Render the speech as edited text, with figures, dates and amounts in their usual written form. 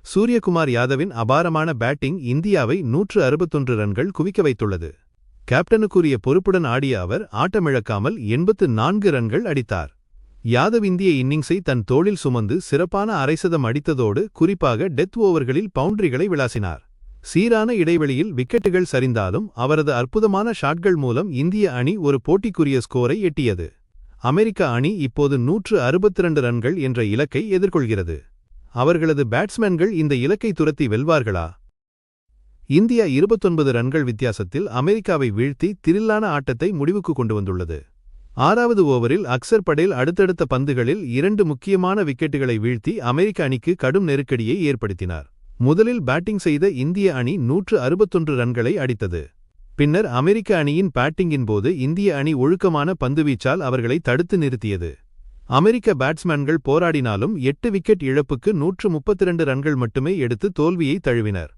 சூரியகுமார் யாதவின் அபாரமான பேட்டிங் இந்தியாவை 161 ரன்கள் குவிக்க வைத்துள்ளது. கேப்டனுக்குரிய பொறுப்புடன் ஆடிய அவர் ஆட்டமிழக்காமல் 84 ரன்கள் அடித்தார். யாதவ் இந்திய இன்னிங்ஸை தன் தோளில் சுமந்து சிறப்பான அரைசதம் அடித்ததோடு குறிப்பாக டெத் ஓவர்களில் பவுண்டரிகளை விளாசினார். சீரான இடைவெளியில் விக்கெட்டுகள் சரிந்தாலும் அவரது அற்புதமான ஷாட்கள் மூலம் இந்திய அணி ஒரு போட்டிக்குரிய ஸ்கோரை எட்டியது. அமெரிக்க அணி இப்போது 162 ரன்கள் என்ற இலக்கை எதிர்கொள்கிறது. அவர்களது பேட்ஸ்மேன்கள் இந்த இலக்கை துரத்தி வெல்வார்களா? இந்தியா 29 ரன்கள் வித்தியாசத்தில் அமெரிக்காவை வீழ்த்தி திரில்லான ஆட்டத்தை முடிவுக்கு கொண்டு வந்துள்ளது. 6வது ஓவரில் அக்சர் படேல் அடுத்தடுத்த பந்துகளில் 2 முக்கியமான விக்கெட்டுகளை வீழ்த்தி அமெரிக்க அணிக்கு கடும் நெருக்கடியை ஏற்படுத்தினார். முதலில் பேட்டிங் செய்த இந்திய அணி 161 ரன்களை அடித்தது. பின்னர் அமெரிக்க அணியின் பேட்டிங்கின் போது இந்திய அணி ஒழுக்கமான பந்துவீச்சால் அவர்களை தடுத்து நிறுத்தியது. அமெரிக்க பேட்ஸ்மேன்கள் போராடினாலும் 8 விக்கெட் இழப்புக்கு 132 ரன்கள் மட்டுமே எடுத்து தோல்வியை தழுவினர்.